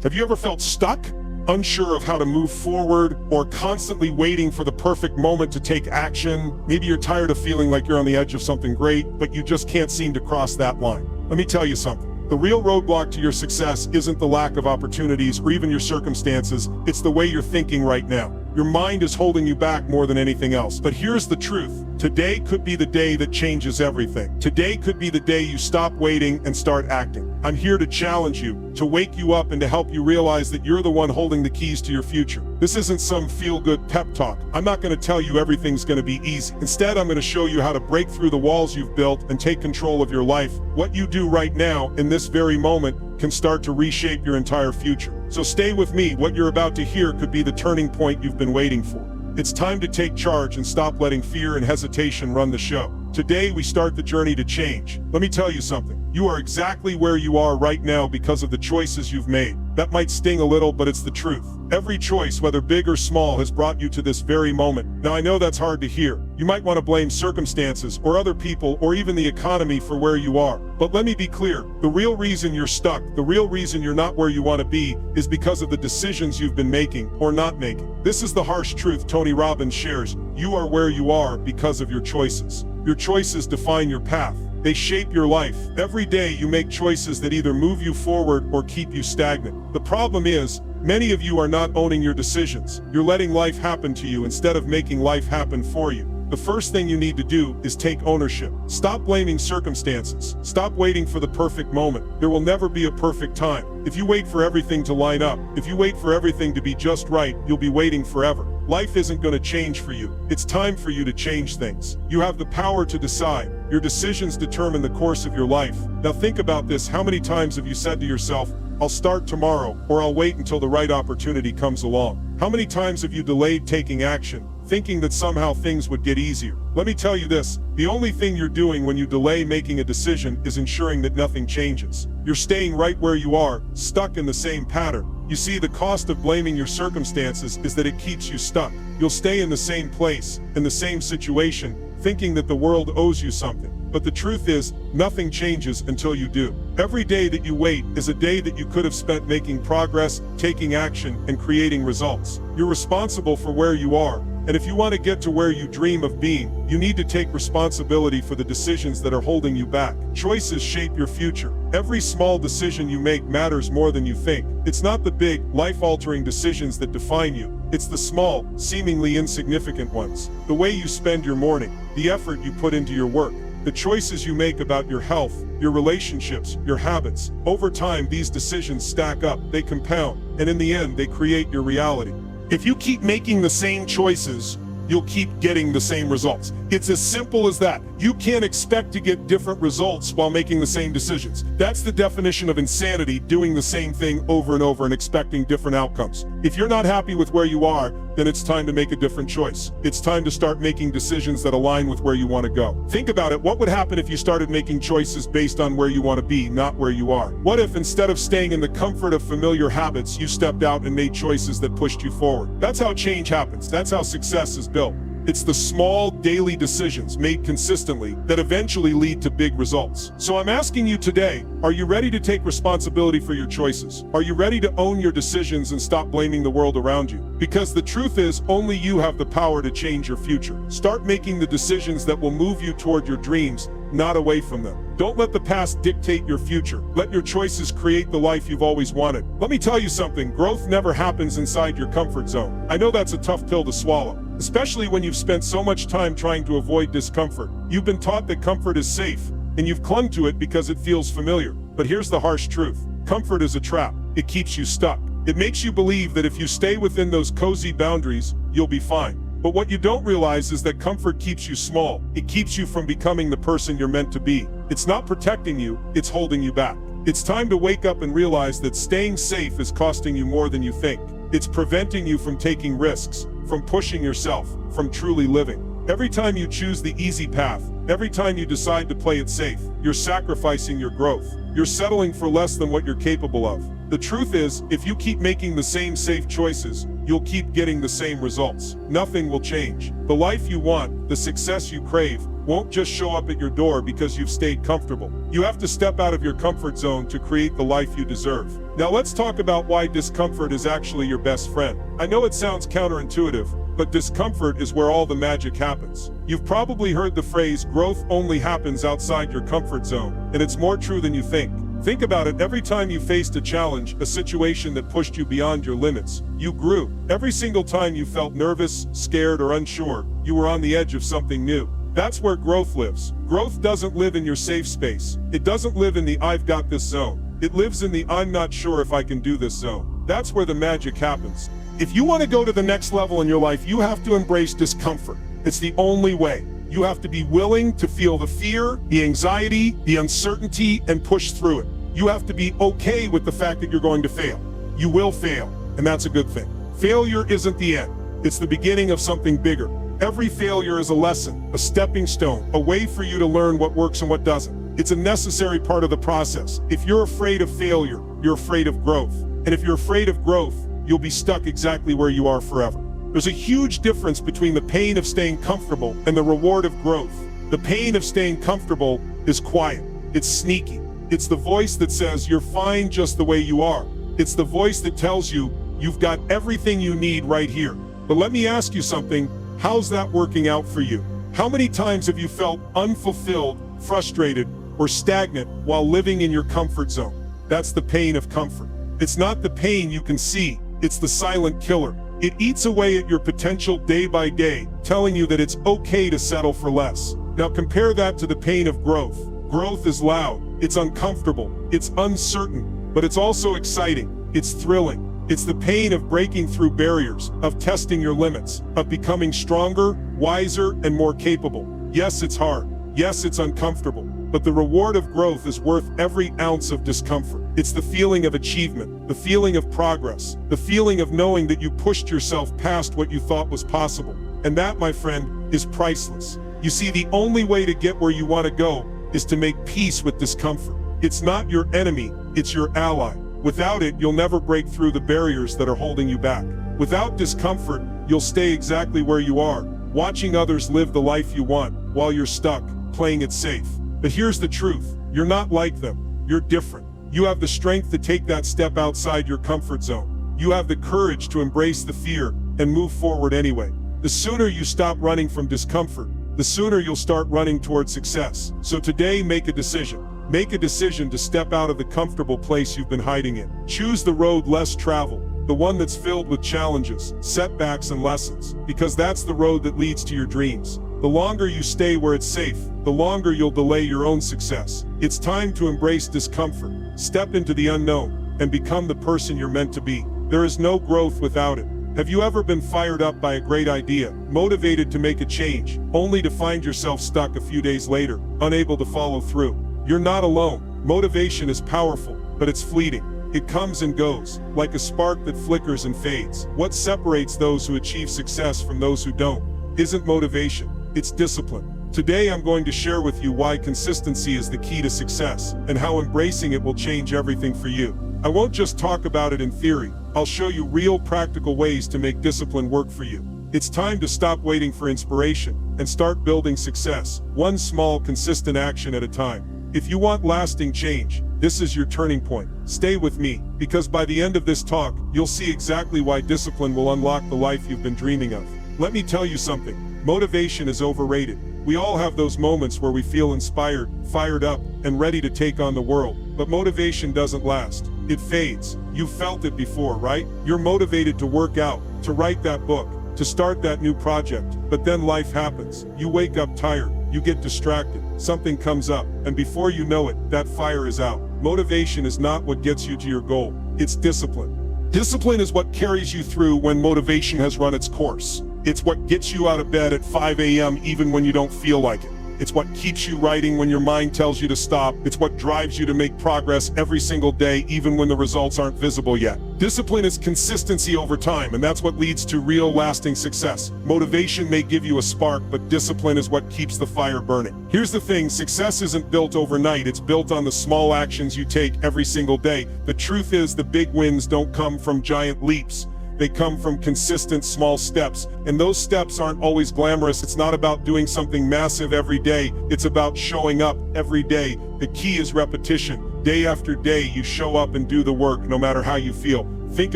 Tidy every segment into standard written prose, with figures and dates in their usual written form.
Have you ever felt stuck? Unsure of how to move forward, or constantly waiting for the perfect moment to take action? Maybe you're tired of feeling like you're on the edge of something great, but you just can't seem to cross that line. Let me tell you something. The real roadblock to your success isn't the lack of opportunities or even your circumstances, it's the way you're thinking right now. Your mind is holding you back more than anything else. But here's the truth. Today could be the day that changes everything. Today could be the day you stop waiting and start acting. I'm here to challenge you, to wake you up and to help you realize that you're the one holding the keys to your future. This isn't some feel-good pep talk. I'm not going to tell you everything's going to be easy. Instead, I'm going to show you how to break through the walls you've built and take control of your life. What you do right now, in this very moment, can start to reshape your entire future. So stay with me. What you're about to hear could be the turning point you've been waiting for. It's time to take charge and stop letting fear and hesitation run the show. Today, we start the journey to change. Let me tell you something. You are exactly where you are right now because of the choices you've made. That might sting a little, but it's the truth. Every choice, whether big or small, has brought you to this very moment. Now, I know that's hard to hear. You might want to blame circumstances or other people or even the economy for where you are. But let me be clear. The real reason you're stuck, the real reason you're not where you want to be, is because of the decisions you've been making or not making. This is the harsh truth Tony Robbins shares. You are where you are because of your choices. Your choices define your path. They shape your life. Every day you make choices that either move you forward or keep you stagnant. The problem is, many of you are not owning your decisions. You're letting life happen to you instead of making life happen for you. The first thing you need to do is take ownership. Stop blaming circumstances. Stop waiting for the perfect moment. There will never be a perfect time. If you wait for everything to line up, if you wait for everything to be just right, you'll be waiting forever. Life isn't going to change for you. It's time for you to change things. You have the power to decide. Your decisions determine the course of your life. Now think about this. How many times have you said to yourself, I'll start tomorrow, or I'll wait until the right opportunity comes along? How many times have you delayed taking action, thinking that somehow things would get easier? Let me tell you this, the only thing you're doing when you delay making a decision is ensuring that nothing changes. You're staying right where you are, stuck in the same pattern. You see, the cost of blaming your circumstances is that it keeps you stuck. You'll stay in the same place, in the same situation, thinking that the world owes you something. But the truth is, nothing changes until you do. Every day that you wait is a day that you could have spent making progress, taking action, and creating results. You're responsible for where you are. And if you want to get to where you dream of being, you need to take responsibility for the decisions that are holding you back. Choices shape your future. Every small decision you make matters more than you think. It's not the big, life-altering decisions that define you. It's the small, seemingly insignificant ones. The way you spend your morning, the effort you put into your work, the choices you make about your health, your relationships, your habits. Over time, these decisions stack up, they compound, and in the end, they create your reality. If you keep making the same choices, you'll keep getting the same results. It's as simple as that. You can't expect to get different results while making the same decisions. That's the definition of insanity, doing the same thing over and over and expecting different outcomes. If you're not happy with where you are, then it's time to make a different choice. It's time to start making decisions that align with where you want to go. Think about it. What would happen if you started making choices based on where you want to be, not where you are? What if instead of staying in the comfort of familiar habits, you stepped out and made choices that pushed you forward? That's how change happens. That's how success is built. It's the small daily decisions made consistently that eventually lead to big results. So I'm asking you today, are you ready to take responsibility for your choices? Are you ready to own your decisions and stop blaming the world around you? Because the truth is, only you have the power to change your future. Start making the decisions that will move you toward your dreams, not away from them. Don't let the past dictate your future. Let your choices create the life you've always wanted. Let me tell you something, growth never happens inside your comfort zone. I know that's a tough pill to swallow, especially when you've spent so much time trying to avoid discomfort. You've been taught that comfort is safe, and you've clung to it because it feels familiar. But here's the harsh truth. Comfort is a trap. It keeps you stuck. It makes you believe that if you stay within those cozy boundaries, you'll be fine. But what you don't realize is that comfort keeps you small. It keeps you from becoming the person you're meant to be. It's not protecting you, it's holding you back. It's time to wake up and realize that staying safe is costing you more than you think. It's preventing you from taking risks, from pushing yourself, from truly living. Every time you choose the easy path, every time you decide to play it safe, you're sacrificing your growth. You're settling for less than what you're capable of. The truth is, if you keep making the same safe choices, you'll keep getting the same results. Nothing will change. The life you want, the success you crave, won't just show up at your door because you've stayed comfortable. You have to step out of your comfort zone to create the life you deserve. Now let's talk about why discomfort is actually your best friend. I know it sounds counterintuitive, but discomfort is where all the magic happens. You've probably heard the phrase, growth only happens outside your comfort zone, and it's more true than you think. Think about it, every time you faced a challenge, a situation that pushed you beyond your limits, you grew. Every single time you felt nervous, scared, or unsure, you were on the edge of something new. That's where growth lives. Growth doesn't live in your safe space. It doesn't live in the I've got this zone. It lives in the I'm not sure if I can do this zone. That's where the magic happens. If you want to go to the next level in your life, you have to embrace discomfort. It's the only way. You have to be willing to feel the fear, the anxiety, the uncertainty, and push through it. You have to be okay with the fact that you're going to fail. You will fail, and that's a good thing. Failure isn't the end. It's the beginning of something bigger. Every failure is a lesson, a stepping stone, a way for you to learn what works and what doesn't. It's a necessary part of the process. If you're afraid of failure, you're afraid of growth. And if you're afraid of growth, you'll be stuck exactly where you are forever. There's a huge difference between the pain of staying comfortable and the reward of growth. The pain of staying comfortable is quiet. It's sneaky. It's the voice that says you're fine just the way you are. It's the voice that tells you you've got everything you need right here. But let me ask you something. How's that working out for you? How many times have you felt unfulfilled, frustrated, or stagnant while living in your comfort zone? That's the pain of comfort. It's not the pain you can see. It's the silent killer. It eats away at your potential day by day, telling you that it's okay to settle for less. Now compare that to the pain of growth. Growth is loud, it's uncomfortable, it's uncertain, but it's also exciting, it's thrilling. It's the pain of breaking through barriers, of testing your limits, of becoming stronger, wiser, and more capable. Yes, it's hard. Yes, it's uncomfortable. But the reward of growth is worth every ounce of discomfort. It's the feeling of achievement, the feeling of progress, the feeling of knowing that you pushed yourself past what you thought was possible. And that, my friend, is priceless. You see, the only way to get where you want to go is to make peace with discomfort. It's not your enemy, it's your ally. Without it, you'll never break through the barriers that are holding you back. Without discomfort, you'll stay exactly where you are, watching others live the life you want, while you're stuck, playing it safe. But here's the truth, you're not like them, you're different. You have the strength to take that step outside your comfort zone. You have the courage to embrace the fear and move forward anyway. The sooner you stop running from discomfort, the sooner you'll start running toward success. So today, make a decision. Make a decision to step out of the comfortable place you've been hiding in. Choose the road less traveled, the one that's filled with challenges, setbacks, and lessons, because that's the road that leads to your dreams. The longer you stay where it's safe, the longer you'll delay your own success. It's time to embrace discomfort, step into the unknown, and become the person you're meant to be. There is no growth without it. Have you ever been fired up by a great idea, motivated to make a change, only to find yourself stuck a few days later, unable to follow through? You're not alone. Motivation is powerful, but it's fleeting. It comes and goes, like a spark that flickers and fades. What separates those who achieve success from those who don't isn't motivation, it's discipline. Today I'm going to share with you why consistency is the key to success, and how embracing it will change everything for you. I won't just talk about it in theory, I'll show you real practical ways to make discipline work for you. It's time to stop waiting for inspiration, and start building success, one small, consistent action at a time. If you want lasting change, this is your turning point. Stay with me, because by the end of this talk, you'll see exactly why discipline will unlock the life you've been dreaming of. Let me tell you something, motivation is overrated. We all have those moments where we feel inspired, fired up, and ready to take on the world. But motivation doesn't last. It fades. You've felt it before, right? You're motivated to work out, to write that book, to start that new project. But then life happens. You wake up tired. You get distracted, something comes up, and before you know it, that fire is out. Motivation is not what gets you to your goal, it's discipline. Discipline is what carries you through when motivation has run its course. It's what gets you out of bed at 5 a.m. even when you don't feel like it. It's what keeps you writing when your mind tells you to stop. It's what drives you to make progress every single day, even when the results aren't visible yet. Discipline is consistency over time, and that's what leads to real lasting success. Motivation may give you a spark, but discipline is what keeps the fire burning. Here's the thing, success isn't built overnight. It's built on the small actions you take every single day. The truth is, the big wins don't come from giant leaps. They come from consistent small steps, and those steps aren't always glamorous. It's not about doing something massive every day. It's about showing up every day. The key is repetition. Day after day, you show up and do the work, no matter how you feel. Think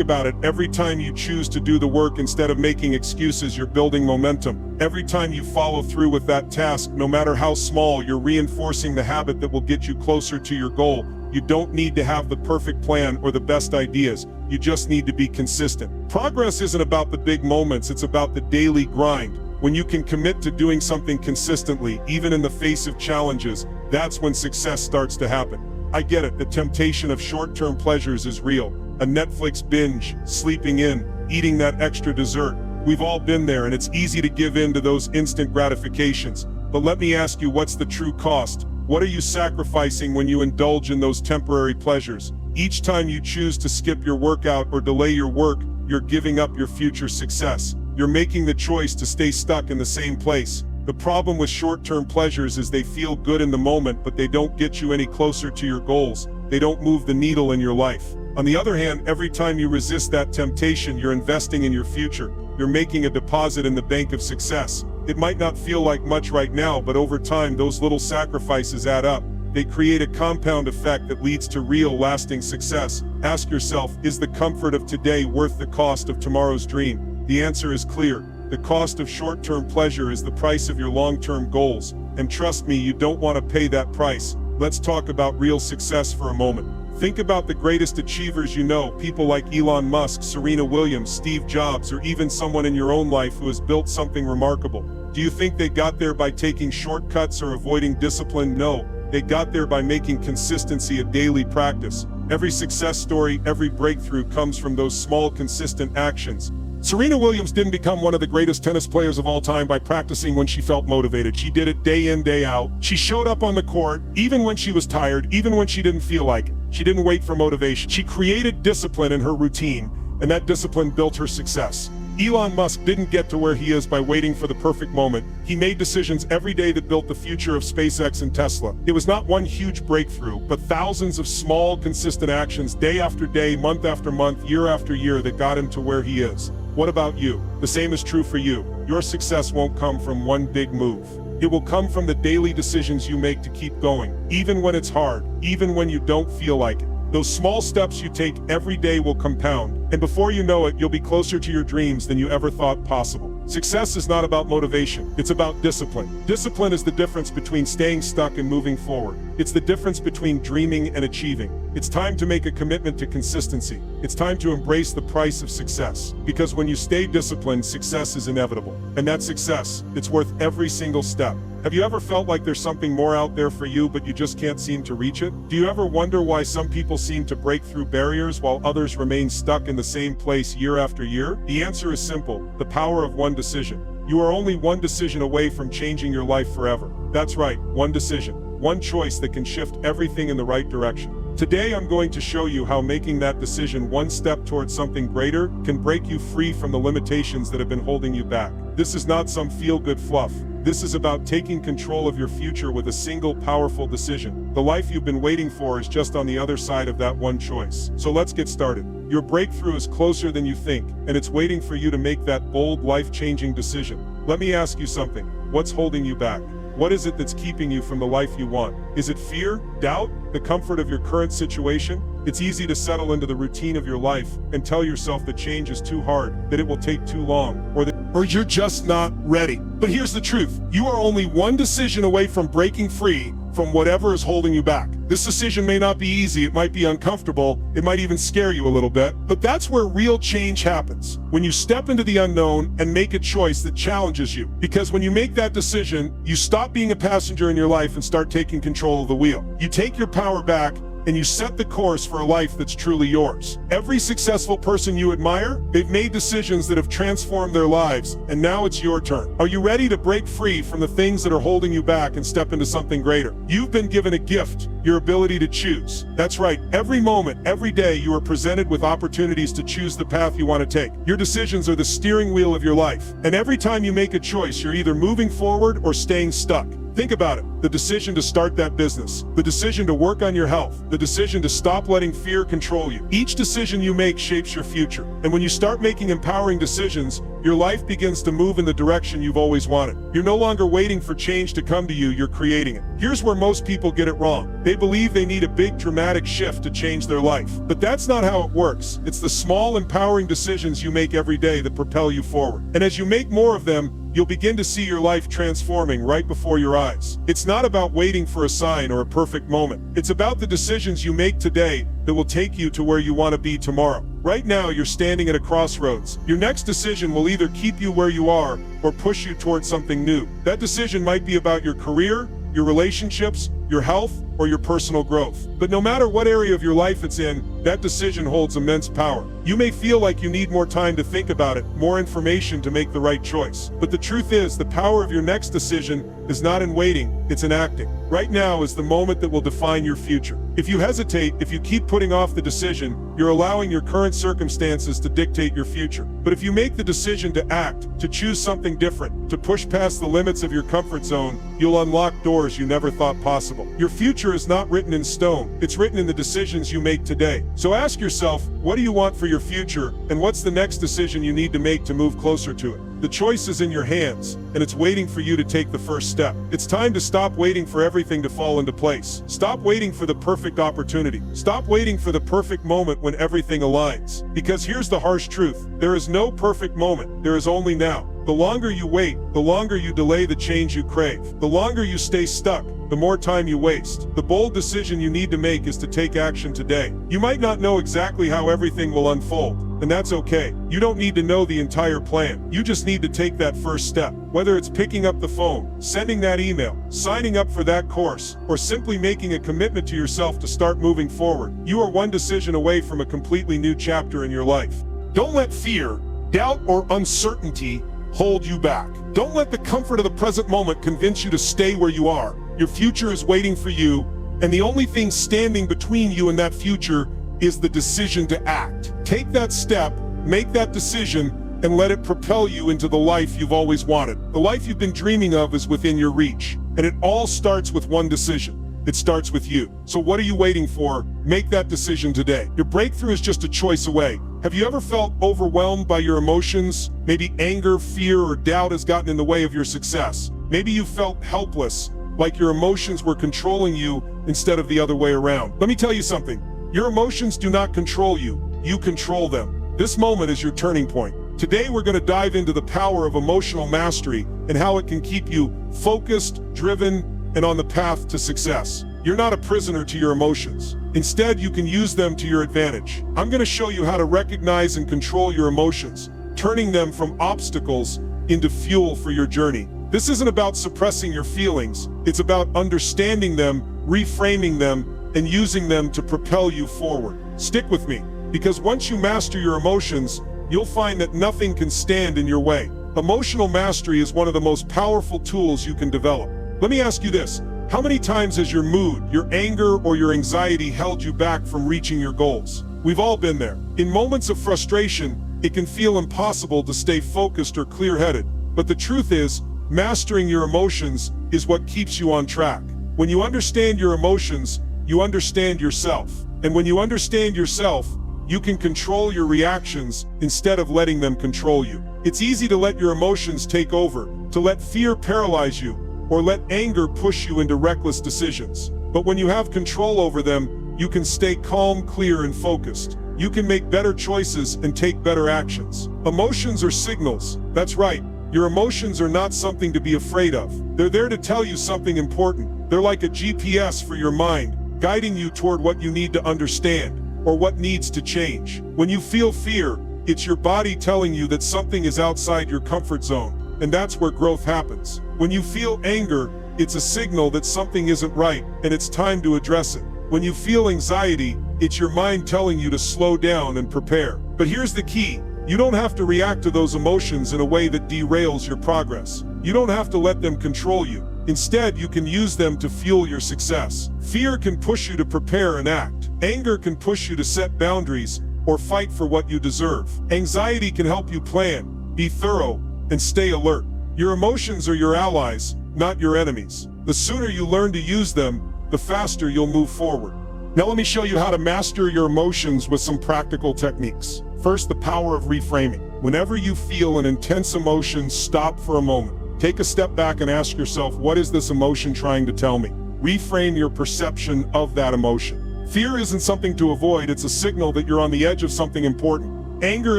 about it. Every time you choose to do the work instead of making excuses, you're building momentum. Every time you follow through with that task, no matter how small, you're reinforcing the habit that will get you closer to your goal. You don't need to have the perfect plan or the best ideas. You just need to be consistent. Progress isn't about the big moments, it's about the daily grind. When you can commit to doing something consistently, even in the face of challenges, that's when success starts to happen. I get it, the temptation of short-term pleasures is real. A Netflix binge, sleeping in, eating that extra dessert. We've all been there, and it's easy to give in to those instant gratifications. But let me ask you, what's the true cost? What are you sacrificing when you indulge in those temporary pleasures? Each time you choose to skip your workout or delay your work, you're giving up your future success. You're making the choice to stay stuck in the same place. The problem with short-term pleasures is they feel good in the moment, but they don't get you any closer to your goals. They don't move the needle in your life. On the other hand, every time you resist that temptation, you're investing in your future. You're making a deposit in the bank of success. It might not feel like much right now, but over time, those little sacrifices add up. They create a compound effect that leads to real, lasting success. Ask yourself, is the comfort of today worth the cost of tomorrow's dream? The answer is clear. The cost of short-term pleasure is the price of your long-term goals. And trust me, you don't want to pay that price. Let's talk about real success for a moment. Think about the greatest achievers you know, people like Elon Musk, Serena Williams, Steve Jobs, or even someone in your own life who has built something remarkable. Do you think they got there by taking shortcuts or avoiding discipline? No, they got there by making consistency a daily practice. Every success story, every breakthrough comes from those small, consistent actions. Serena Williams didn't become one of the greatest tennis players of all time by practicing when she felt motivated. She did it day in, day out. She showed up on the court, even when she was tired, even when she didn't feel like it. She didn't wait for motivation. She created discipline in her routine, and that discipline built her success. Elon Musk didn't get to where he is by waiting for the perfect moment. He made decisions every day that built the future of SpaceX and Tesla. It was not one huge breakthrough, but thousands of small, consistent actions, day after day, month after month, year after year, that got him to where he is. What about you? The same is true for you. Your success won't come from one big move. It will come from the daily decisions you make to keep going, even when it's hard, even when you don't feel like it. Those small steps you take every day will compound, and before you know it, you'll be closer to your dreams than you ever thought possible. Success is not about motivation, it's about discipline. Discipline is the difference between staying stuck and moving forward. It's the difference between dreaming and achieving. It's time to make a commitment to consistency. It's time to embrace the price of success. Because when you stay disciplined, success is inevitable. And that success, it's worth every single step. Have you ever felt like there's something more out there for you, but you just can't seem to reach it? Do you ever wonder why some people seem to break through barriers while others remain stuck in the same place year after year? The answer is simple: the power of one decision. You are only one decision away from changing your life forever. That's right, one decision. One choice that can shift everything in the right direction. Today I'm going to show you how making that decision one step towards something greater can break you free from the limitations that have been holding you back. This is not some feel-good fluff. This is about taking control of your future with a single powerful decision. The life you've been waiting for is just on the other side of that one choice. So let's get started. Your breakthrough is closer than you think, and it's waiting for you to make that bold, life-changing decision. Let me ask you something. What's holding you back? What is it that's keeping you from the life you want? Is it fear, doubt, the comfort of your current situation? It's easy to settle into the routine of your life and tell yourself that change is too hard, that it will take too long, or you're just not ready. But here's the truth. You are only one decision away from breaking free from whatever is holding you back. This decision may not be easy, it might be uncomfortable, it might even scare you a little bit, but that's where real change happens. When you step into the unknown and make a choice that challenges you. Because when you make that decision, you stop being a passenger in your life and start taking control of the wheel. You take your power back, and you set the course for a life that's truly yours. Every successful person you admire, they've made decisions that have transformed their lives, and now it's your turn. Are you ready to break free from the things that are holding you back and step into something greater? You've been given a gift, your ability to choose. That's right, every moment, every day, you are presented with opportunities to choose the path you want to take. Your decisions are the steering wheel of your life, and every time you make a choice, you're either moving forward or staying stuck. Think about it. The decision to start that business, the decision to work on your health, the decision to stop letting fear control you. Each decision you make shapes your future. And when you start making empowering decisions, your life begins to move in the direction you've always wanted. You're no longer waiting for change to come to you, you're creating it. Here's where most people get it wrong. They believe they need a big dramatic shift to change their life. But that's not how it works. It's the small empowering decisions you make every day that propel you forward. And as you make more of them, you'll begin to see your life transforming right before your eyes. It's not about waiting for a sign or a perfect moment. It's about the decisions you make today that will take you to where you want to be tomorrow. Right now, you're standing at a crossroads. Your next decision will either keep you where you are or push you towards something new. That decision might be about your career, your relationships, your health, or your personal growth. But no matter what area of your life it's in, that decision holds immense power. You may feel like you need more time to think about it, more information to make the right choice. But the truth is, the power of your next decision is not in waiting, it's in acting. Right now is the moment that will define your future. If you hesitate, if you keep putting off the decision, you're allowing your current circumstances to dictate your future. But if you make the decision to act, to choose something different, to push past the limits of your comfort zone, you'll unlock doors you never thought possible. Your future is not written in stone, it's written in the decisions you make today. So ask yourself, what do you want for your future, and what's the next decision you need to make to move closer to it? The choice is in your hands, and it's waiting for you to take the first step. It's time to stop waiting for everything to fall into place. Stop waiting for the perfect opportunity. Stop waiting for the perfect moment when everything aligns. Because here's the harsh truth. There is no perfect moment. There is only now. The longer you wait, the longer you delay the change you crave. The longer you stay stuck, the more time you waste. The bold decision you need to make is to take action today. You might not know exactly how everything will unfold, and that's okay. You don't need to know the entire plan. You just need to take that first step. Whether it's picking up the phone, sending that email, signing up for that course, or simply making a commitment to yourself to start moving forward, you are one decision away from a completely new chapter in your life. Don't let fear, doubt, or uncertainty hold you back. Don't let the comfort of the present moment convince you to stay where you are. Your future is waiting for you, and the only thing standing between you and that future is the decision to act. Take that step, make that decision, and let it propel you into the life you've always wanted. The life you've been dreaming of is within your reach, and it all starts with one decision. It starts with you. So what are you waiting for? Make that decision today. Your breakthrough is just a choice away. Have you ever felt overwhelmed by your emotions? Maybe anger, fear, or doubt has gotten in the way of your success. Maybe you felt helpless, like your emotions were controlling you instead of the other way around. Let me tell you something. Your emotions do not control you. You control them. This moment is your turning point. Today we're going to dive into the power of emotional mastery and how it can keep you focused, driven, and on the path to success. You're not a prisoner to your emotions. Instead, you can use them to your advantage. I'm going to show you how to recognize and control your emotions, turning them from obstacles into fuel for your journey. This isn't about suppressing your feelings. It's about understanding them, reframing them, and using them to propel you forward. Stick with me, because once you master your emotions, you'll find that nothing can stand in your way. Emotional mastery is one of the most powerful tools you can develop. Let me ask you this. How many times has your mood, your anger, or your anxiety held you back from reaching your goals? We've all been there. In moments of frustration, it can feel impossible to stay focused or clear-headed. But the truth is, mastering your emotions is what keeps you on track. When you understand your emotions, you understand yourself. And when you understand yourself, you can control your reactions instead of letting them control you. It's easy to let your emotions take over, to let fear paralyze you, or let anger push you into reckless decisions. But when you have control over them, you can stay calm, clear, and focused. You can make better choices and take better actions. Emotions are signals. That's right. Your emotions are not something to be afraid of. They're there to tell you something important. They're like a GPS for your mind, guiding you toward what you need to understand or what needs to change. When you feel fear, it's your body telling you that something is outside your comfort zone. And that's where growth happens. When you feel anger, it's a signal that something isn't right, and it's time to address it. When you feel anxiety, it's your mind telling you to slow down and prepare. But here's the key. You don't have to react to those emotions in a way that derails your progress. You don't have to let them control you. Instead, you can use them to fuel your success. Fear can push you to prepare and act. Anger can push you to set boundaries or fight for what you deserve. Anxiety can help you plan, be thorough, and stay alert. Your emotions are your allies, not your enemies. The sooner you learn to use them, the faster you'll move forward. Now let me show you how to master your emotions with some practical techniques. First, the power of reframing. Whenever you feel an intense emotion, stop for a moment. Take a step back and ask yourself, what is this emotion trying to tell me? Reframe your perception of that emotion. Fear isn't something to avoid, it's a signal that you're on the edge of something important. Anger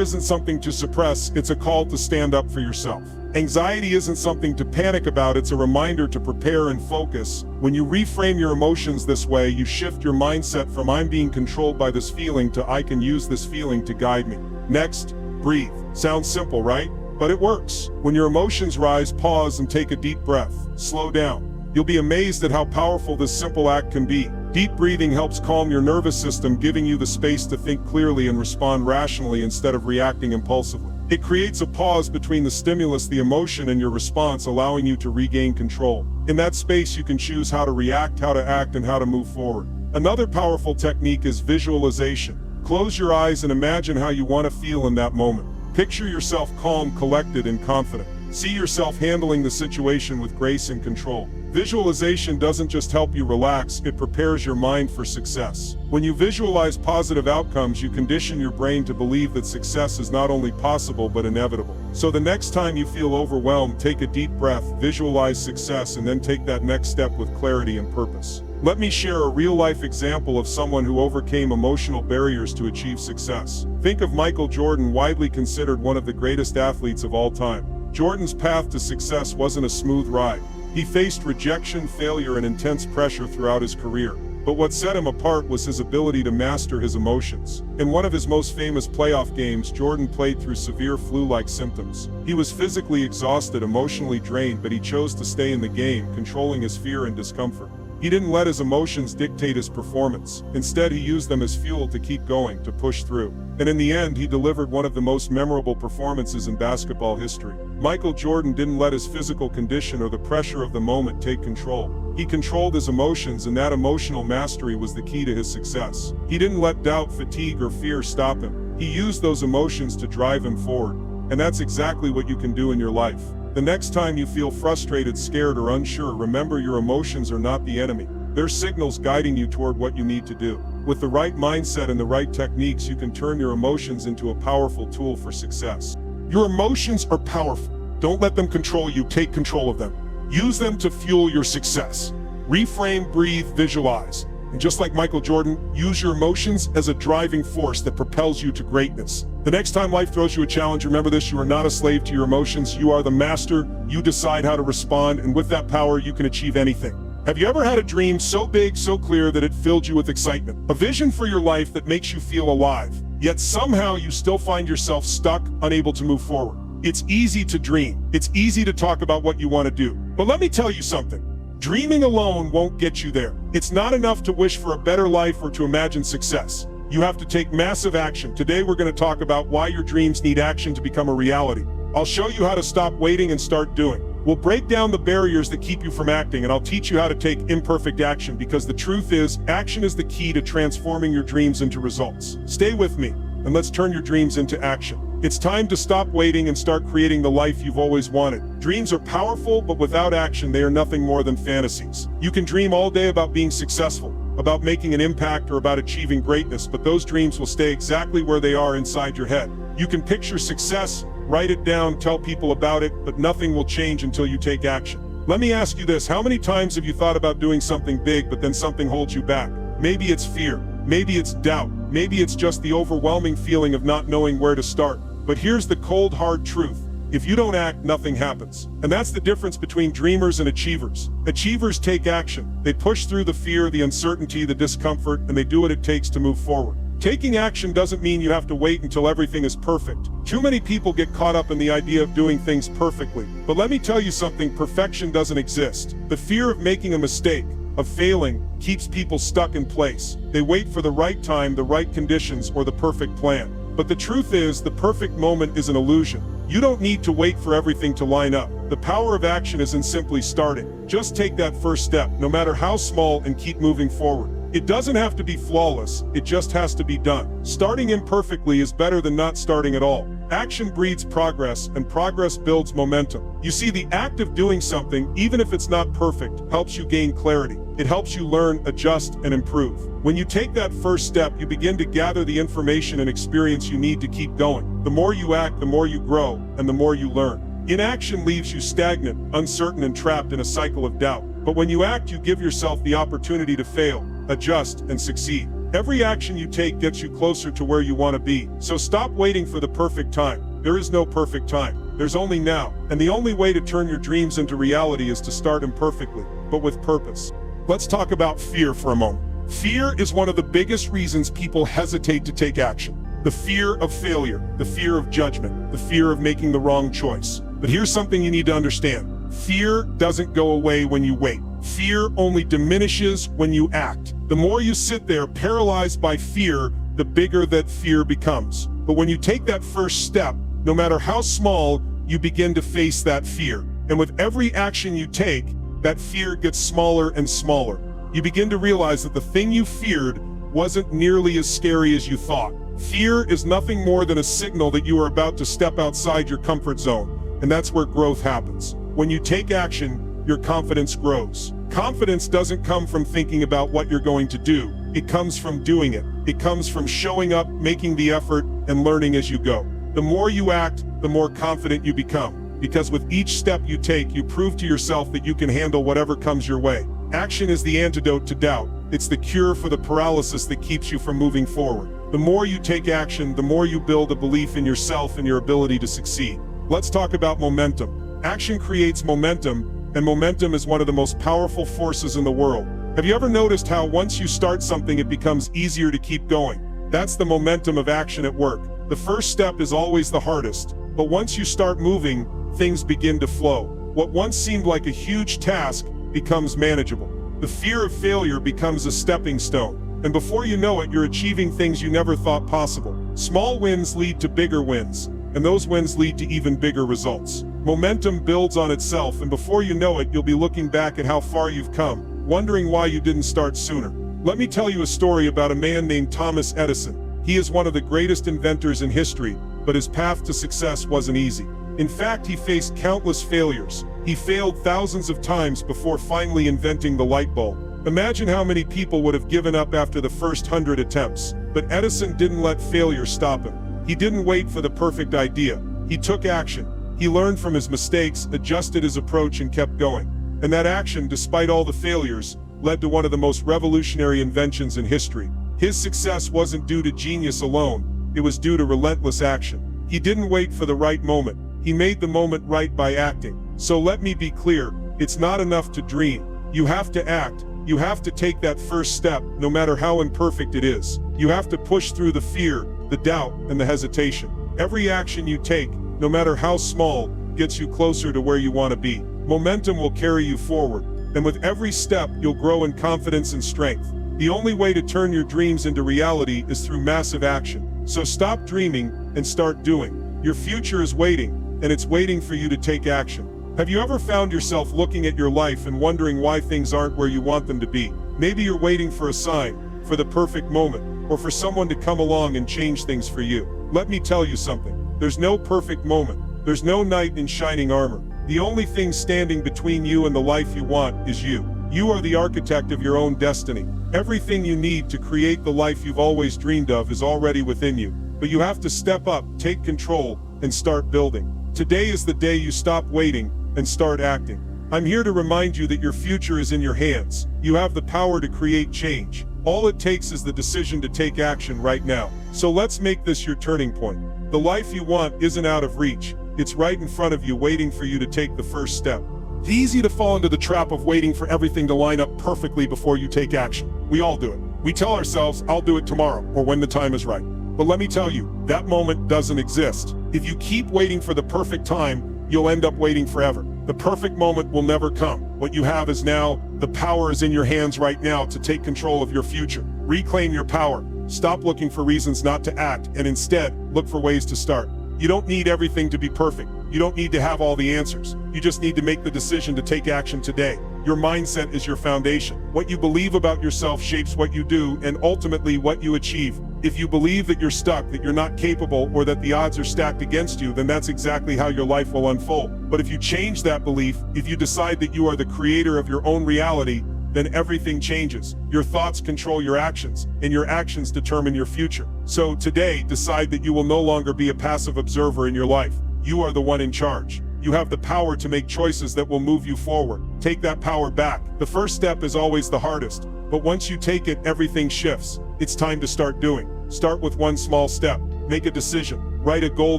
isn't something to suppress, it's a call to stand up for yourself. Anxiety isn't something to panic about, it's a reminder to prepare and focus. When you reframe your emotions this way, you shift your mindset from "I'm being controlled by this feeling" to "I can use this feeling to guide me." Next, breathe. Sounds simple, right? But it works. When your emotions rise, pause and take a deep breath. Slow down. You'll be amazed at how powerful this simple act can be. Deep breathing helps calm your nervous system, giving you the space to think clearly and respond rationally instead of reacting impulsively. It creates a pause between the stimulus, the emotion, and your response, allowing you to regain control. In that space, you can choose how to react, how to act, and how to move forward. Another powerful technique is visualization. Close your eyes and imagine how you want to feel in that moment. Picture yourself calm, collected, and confident. See yourself handling the situation with grace and control. Visualization doesn't just help you relax, it prepares your mind for success. When you visualize positive outcomes, you condition your brain to believe that success is not only possible but inevitable. So the next time you feel overwhelmed, take a deep breath, visualize success, and then take that next step with clarity and purpose. Let me share a real-life example of someone who overcame emotional barriers to achieve success. Think of Michael Jordan, widely considered one of the greatest athletes of all time. Jordan's path to success wasn't a smooth ride. He faced rejection, failure, and intense pressure throughout his career. But what set him apart was his ability to master his emotions. In one of his most famous playoff games, Jordan played through severe flu-like symptoms. He was physically exhausted, emotionally drained, but he chose to stay in the game, controlling his fear and discomfort. He didn't let his emotions dictate his performance. Instead, he used them as fuel to keep going, to push through. And in the end, he delivered one of the most memorable performances in basketball history. Michael Jordan didn't let his physical condition or the pressure of the moment take control. He controlled his emotions, and that emotional mastery was the key to his success. He didn't let doubt, fatigue, or fear stop him. He used those emotions to drive him forward. And that's exactly what you can do in your life. The next time you feel frustrated, scared, or unsure, remember your emotions are not the enemy. They're signals guiding you toward what you need to do. With the right mindset and the right techniques, you can turn your emotions into a powerful tool for success. Your emotions are powerful. Don't let them control you, take control of them. Use them to fuel your success. Reframe, breathe, visualize. And just like Michael Jordan, use your emotions as a driving force that propels you to greatness. The next time life throws you a challenge, remember this: you are not a slave to your emotions. You are the master. You decide how to respond, and with that power, you can achieve anything. Have you ever had a dream so big, so clear that it filled you with excitement? A vision for your life that makes you feel alive, yet somehow you still find yourself stuck, unable to move forward. It's easy to dream. It's easy to talk about what you want to do. But let me tell you something. Dreaming alone won't get you there. It's not enough to wish for a better life or to imagine success. You have to take massive action. Today we're going to talk about why your dreams need action to become a reality. I'll show you how to stop waiting and start doing. We'll break down the barriers that keep you from acting, and I'll teach you how to take imperfect action, because the truth is, action is the key to transforming your dreams into results. Stay with me, and let's turn your dreams into action. It's time to stop waiting and start creating the life you've always wanted. Dreams are powerful, but without action, they are nothing more than fantasies. You can dream all day about being successful, about making an impact, or about achieving greatness, but those dreams will stay exactly where they are inside your head. You can picture success, write it down, tell people about it, but nothing will change until you take action. Let me ask you this: how many times have you thought about doing something big, but then something holds you back? Maybe it's fear, maybe it's doubt, maybe it's just the overwhelming feeling of not knowing where to start. But here's the cold, hard truth. If you don't act, nothing happens. And that's the difference between dreamers and achievers. Achievers take action. They push through the fear, the uncertainty, the discomfort, and they do what it takes to move forward. Taking action doesn't mean you have to wait until everything is perfect. Too many people get caught up in the idea of doing things perfectly. But let me tell you something: perfection doesn't exist. The fear of making a mistake, of failing keeps people stuck in place. They wait for the right time, the right conditions, or the perfect plan. But the truth is, the perfect moment is an illusion. You don't need to wait for everything to line up. The power of action is in simply starting. Just take that first step, no matter how small, and keep moving forward. It doesn't have to be flawless, it just has to be done. Starting imperfectly is better than not starting at all. Action breeds progress, and progress builds momentum. You see, the act of doing something, even if it's not perfect, helps you gain clarity. It helps you learn, adjust, and improve. When you take that first step, you begin to gather the information and experience you need to keep going. The more you act, the more you grow, and the more you learn. Inaction leaves you stagnant, uncertain, and trapped in a cycle of doubt. But when you act, you give yourself the opportunity to fail, adjust, and succeed. Every action you take gets you closer to where you want to be. So stop waiting for the perfect time. There is no perfect time. There's only now. And the only way to turn your dreams into reality is to start imperfectly, but with purpose. Let's talk about fear for a moment. Fear is one of the biggest reasons people hesitate to take action. The fear of failure, the fear of judgment, the fear of making the wrong choice. But here's something you need to understand. Fear doesn't go away when you wait. Fear only diminishes when you act. The more you sit there paralyzed by fear, the bigger that fear becomes. But when you take that first step, no matter how small, you begin to face that fear. And with every action you take, that fear gets smaller and smaller. You begin to realize that the thing you feared wasn't nearly as scary as you thought. Fear is nothing more than a signal that you are about to step outside your comfort zone, and that's where growth happens. When you take action, your confidence grows. Confidence doesn't come from thinking about what you're going to do. It comes from doing it. It comes from showing up, making the effort, and learning as you go. The more you act, the more confident you become. Because with each step you take, you prove to yourself that you can handle whatever comes your way. Action is the antidote to doubt. It's the cure for the paralysis that keeps you from moving forward. The more you take action, the more you build a belief in yourself and your ability to succeed. Let's talk about momentum. Action creates momentum, and momentum is one of the most powerful forces in the world. Have you ever noticed how once you start something, it becomes easier to keep going? That's the momentum of action at work. The first step is always the hardest, but once you start moving, things begin to flow. What once seemed like a huge task becomes manageable. The fear of failure becomes a stepping stone, and before you know it, you're achieving things you never thought possible. Small wins lead to bigger wins, and those wins lead to even bigger results. Momentum builds on itself, and before you know it, you'll be looking back at how far you've come, wondering why you didn't start sooner. Let me tell you a story about a man named Thomas Edison. He is one of the greatest inventors in history, but his path to success wasn't easy. In fact, he faced countless failures. He failed thousands of times before finally inventing the light bulb. Imagine how many people would have given up after the first 100 attempts. But Edison didn't let failure stop him. He didn't wait for the perfect idea. He took action. He learned from his mistakes, adjusted his approach, and kept going. And that action, despite all the failures, led to one of the most revolutionary inventions in history. His success wasn't due to genius alone. It was due to relentless action. He didn't wait for the right moment. He made the moment right by acting. So let me be clear, it's not enough to dream. You have to act. You have to take that first step, no matter how imperfect it is. You have to push through the fear, the doubt, and the hesitation. Every action you take, no matter how small, gets you closer to where you want to be. Momentum will carry you forward, and with every step, you'll grow in confidence and strength. The only way to turn your dreams into reality is through massive action. So stop dreaming and start doing. Your future is waiting, and it's waiting for you to take action. Have you ever found yourself looking at your life and wondering why things aren't where you want them to be? Maybe you're waiting for a sign, for the perfect moment, or for someone to come along and change things for you. Let me tell you something. There's no perfect moment. There's no knight in shining armor. The only thing standing between you and the life you want is you. You are the architect of your own destiny. Everything you need to create the life you've always dreamed of is already within you. But you have to step up, take control, and start building. Today is the day you stop waiting and start acting. I'm here to remind you that your future is in your hands. You have the power to create change. All it takes is the decision to take action right now. So let's make this your turning point. The life you want isn't out of reach. It's right in front of you, waiting for you to take the first step. It's easy to fall into the trap of waiting for everything to line up perfectly before you take action. We all do it. We tell ourselves, I'll do it tomorrow, or when the time is right. But let me tell you, that moment doesn't exist. If you keep waiting for the perfect time, you'll end up waiting forever. The perfect moment will never come. What you have is now. The power is in your hands right now to take control of your future. Reclaim your power. Stop looking for reasons not to act, and instead, look for ways to start. You don't need everything to be perfect. You don't need to have all the answers. You just need to make the decision to take action today. Your mindset is your foundation. What you believe about yourself shapes what you do and ultimately what you achieve. If you believe that you're stuck, that you're not capable, or that the odds are stacked against you, then that's exactly how your life will unfold. But if you change that belief, if you decide that you are the creator of your own reality, then everything changes. Your thoughts control your actions, and your actions determine your future. So today, decide that you will no longer be a passive observer in your life. You are the one in charge. You have the power to make choices that will move you forward. Take that power back. The first step is always the hardest, but once you take it, everything shifts. It's time to start doing. Start with one small step. Make a decision. Write a goal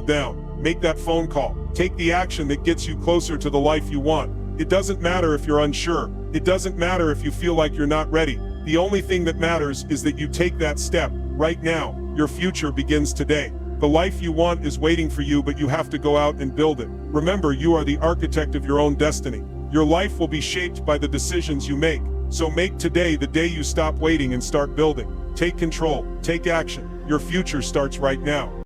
down. Make that phone call. Take the action that gets you closer to the life you want. It doesn't matter if you're unsure. It doesn't matter if you feel like you're not ready. The only thing that matters is that you take that step right now. Your future begins today. The life you want is waiting for you, but you have to go out and build it. Remember, you are the architect of your own destiny. Your life will be shaped by the decisions you make. So make today the day you stop waiting and start building. Take control. Take action. Your future starts right now.